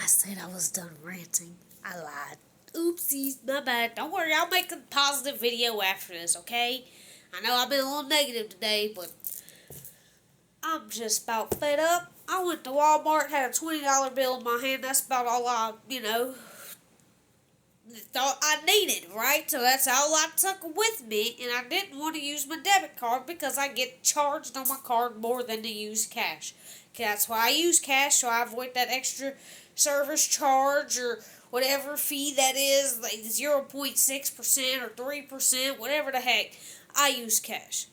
said I was done ranting. I lied. Oopsies, my bad. Don't worry, I'll make a positive video after this, okay? I know I've been a little negative today, but I'm just about fed up. I went to Walmart, had a $20 bill in my hand. That's about all I, thought I needed, right? So that's all I took with me, and I didn't want to use my debit card because I get charged on my card more than to use cash. That's why I use cash, so I avoid that extra service charge or whatever fee that is, like 0.6% or 3%, whatever the heck. I use cash.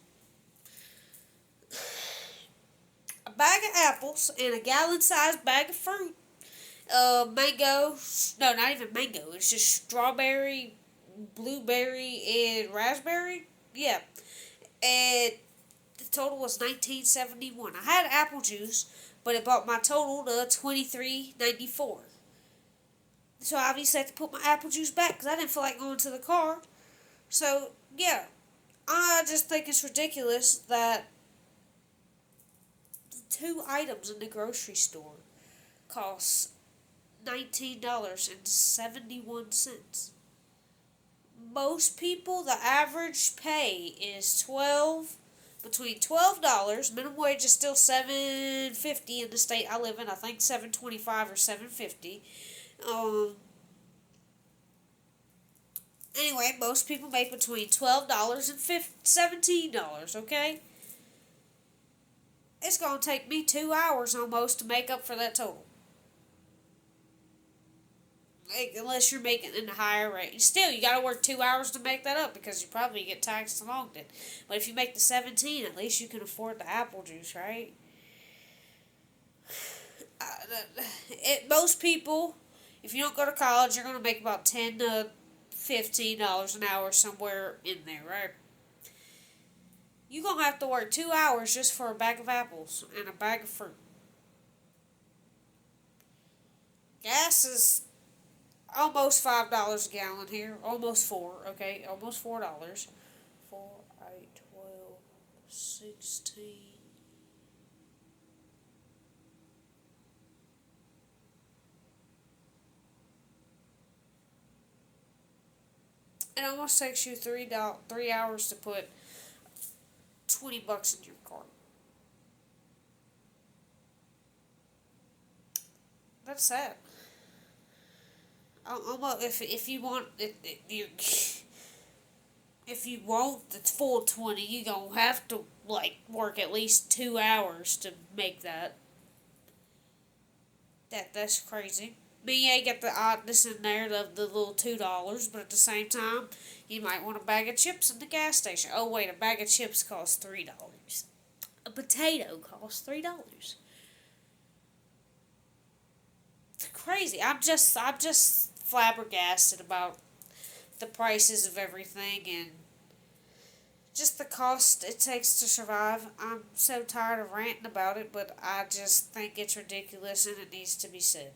A bag of apples and a gallon-sized bag of fruit. Mango. No, not even mango. It's just strawberry, blueberry, and raspberry. Yeah. And the total was $19.71. I had apple juice, but it brought my total to $23.94. So I obviously had to put my apple juice back because I didn't feel like going to the car. So, yeah. I just think it's ridiculous that two items in the grocery store cost $19.71. Most people, the average pay is between $12. Minimum wage is still $7.50 in the state I live in. I think $7.25 or $7.50. Anyway, most people make between $12 and $17. Okay, it's gonna take me 2 hours almost to make up for that total. Unless you're making it in a higher rate. Still, you gotta work 2 hours to make that up because you probably get taxed along it. But if you make the 17, at least you can afford the apple juice, right? Most people, if you don't go to college, you're gonna make about $10 to $15 an hour somewhere in there, right? You're gonna have to work 2 hours just for a bag of apples and a bag of fruit. Gas is almost $5 a gallon here. Almost four, okay? Almost $4. 4, 8, 12, 16. It almost takes you 3 hours to put $20 in your card. That's sad. Almost if you want if you want the full 20, you gonna have to like work at least 2 hours to make that. That's crazy. But yeah, you get the oddness in there of the little $2, but at the same time, you might want a bag of chips at the gas station. Oh wait, a bag of chips costs $3. A potato costs $3. It's crazy. I'm just flabbergasted about the prices of everything and just the cost it takes to survive. I'm so tired of ranting about it, but I just think it's ridiculous and it needs to be said.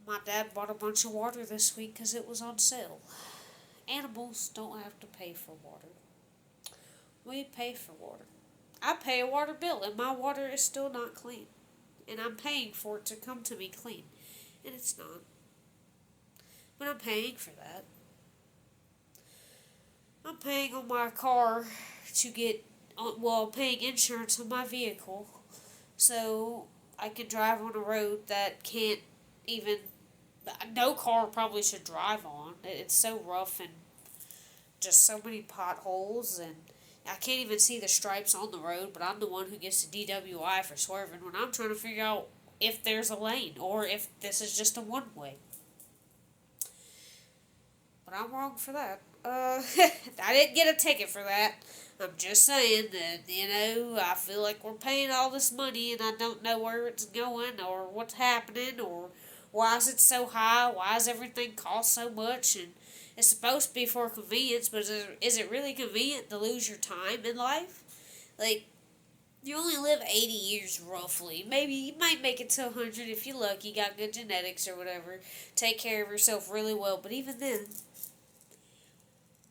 My dad bought a bunch of water this week because it was on sale. Animals don't have to pay for water. We pay for water. I pay a water bill and my water is still not clean. And I'm paying for it to come to me clean. And it's not. But I'm paying for that. I'm paying on my car to get, well, paying insurance on my vehicle so I can drive on a road that can't even, no car probably should drive on. It's so rough and just so many potholes and I can't even see the stripes on the road, but I'm the one who gets the DWI for swerving when I'm trying to figure out if there's a lane or if this is just a one-way. But I'm wrong for that. I didn't get a ticket for that. I'm just saying that, I feel like we're paying all this money and I don't know where it's going or what's happening or why is it so high, why does everything cost so much, and it's supposed to be for convenience, but is it really convenient to lose your time in life? Like, you only live 80 years roughly. Maybe you might make it to 100 if you're lucky, got good genetics or whatever. Take care of yourself really well, but even then,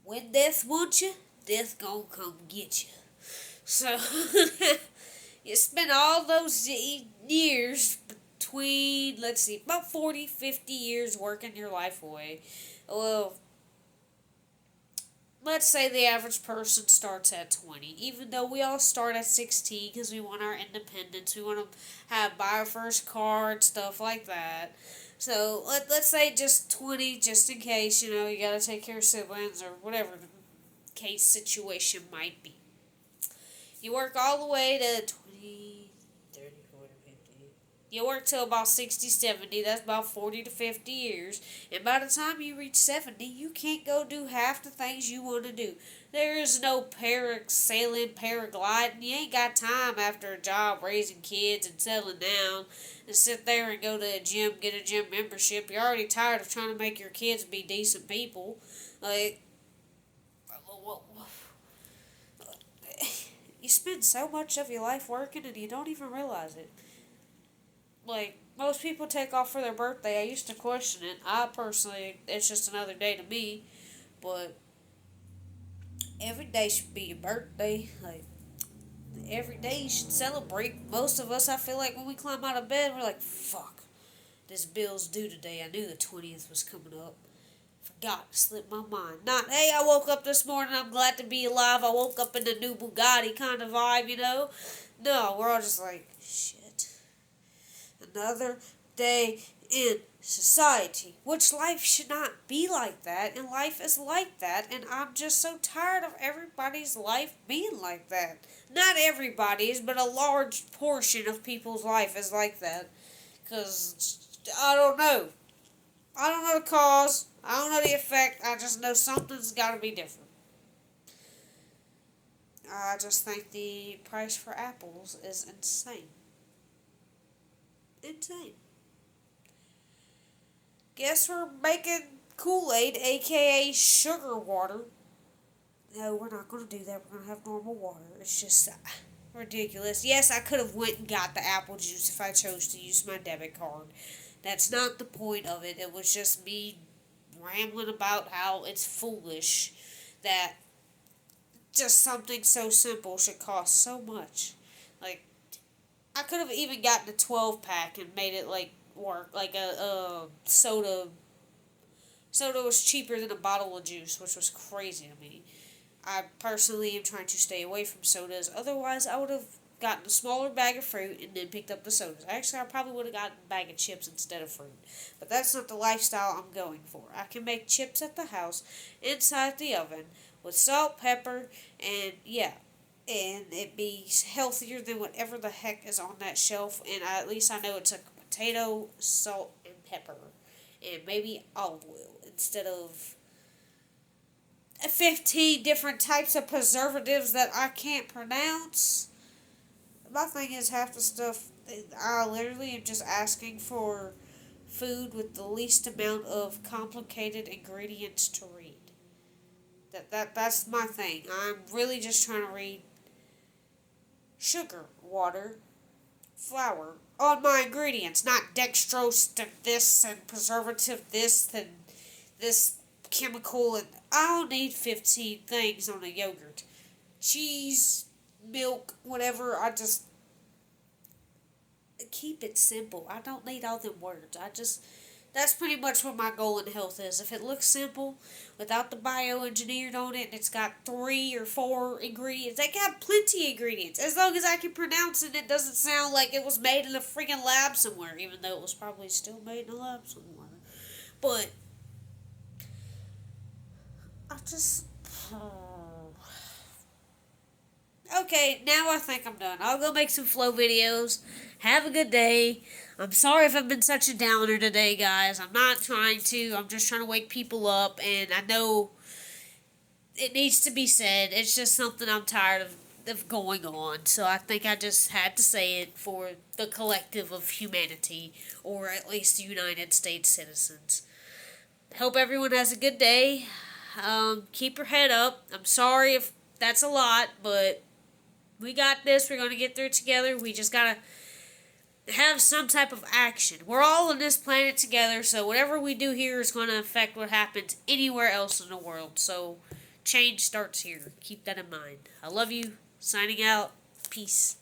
when death wants you, death gonna come get you. So, You spend all those years between, let's see, about 40, 50 years working your life away. Well, let's say the average person starts at 20, even though we all start at 16 because we want our independence. We want to buy our first car and stuff like that. So let's say just 20, just in case, you got to take care of siblings or whatever the case situation might be. You work all the way to 20, 30, 40, 50. You work till about 60, 70. That's about 40 to 50 years. And by the time you reach 70, you can't go do half the things you want to do. There is no parasailing, paragliding. You ain't got time after a job raising kids and settling down and sit there and go to a gym, get a gym membership. You're already tired of trying to make your kids be decent people. Like, you spend so much of your life working and you don't even realize it. Like, most people take off for their birthday. I used to question it. I personally, it's just another day to me. But every day should be your birthday. Like, every day you should celebrate. Most of us, I feel like when we climb out of bed, we're like, fuck, this bill's due today. I knew the 20th was coming up. Forgot, slipped my mind. Not, hey, I woke up this morning, I'm glad to be alive. I woke up in the new Bugatti kind of vibe. No, we're all just like, shit. Another day in society. Which life should not be like that, and life is like that, and I'm just so tired of everybody's life being like that. Not everybody's, but a large portion of people's life is like that. Because, I don't know. I don't know the cause. I don't know the effect. I just know something's got to be different. I just think the price for apples is insane. Insane. Guess we're making Kool-Aid, aka sugar water. No, we're not going to do that. We're going to have normal water. It's just ridiculous. Yes, I could have went and got the apple juice if I chose to use my debit card. That's not the point of it. It was just me rambling about how it's foolish that just something so simple should cost so much. Like, I could have even gotten a 12-pack and made it, like, work. Like a soda. Soda was cheaper than a bottle of juice, which was crazy to me. I personally am trying to stay away from sodas. Otherwise, I would have gotten a smaller bag of fruit and then picked up the sodas. Actually, I probably would have gotten a bag of chips instead of fruit. But that's not the lifestyle I'm going for. I can make chips at the house inside the oven with salt, pepper, and yeah. And it be healthier than whatever the heck is on that shelf. And at least I know it's a potato, salt, and pepper. And maybe olive oil instead of 15 different types of preservatives that I can't pronounce. My thing is, half the stuff, I literally am just asking for food with the least amount of complicated ingredients to read. That's my thing. I'm really just trying to read sugar, water, flour on my ingredients, not dextrose to this and preservative this and this chemical, and I don't need 15 things on a yogurt. Cheese, milk, whatever. I just keep it simple. I don't need all them words. That's pretty much what my goal in health is. If it looks simple, without the bioengineered on it, and it's got 3 or 4 ingredients, they got plenty of ingredients. As long as I can pronounce it, it doesn't sound like it was made in a freaking lab somewhere, even though it was probably still made in a lab somewhere. But I just... Okay, now I think I'm done. I'll go make some flow videos. Have a good day. I'm sorry if I've been such a downer today, guys. I'm not trying to. I'm just trying to wake people up, and I know it needs to be said. It's just something I'm tired of going on. So I think I just had to say it for the collective of humanity, or at least the United States citizens. Hope everyone has a good day. Keep your head up. I'm sorry if that's a lot, but we got this. We're going to get through it together. We just got to have some type of action. We're all on this planet together, so whatever we do here is going to affect what happens anywhere else in the world. So change starts here. Keep that in mind. I love you. Signing out. Peace.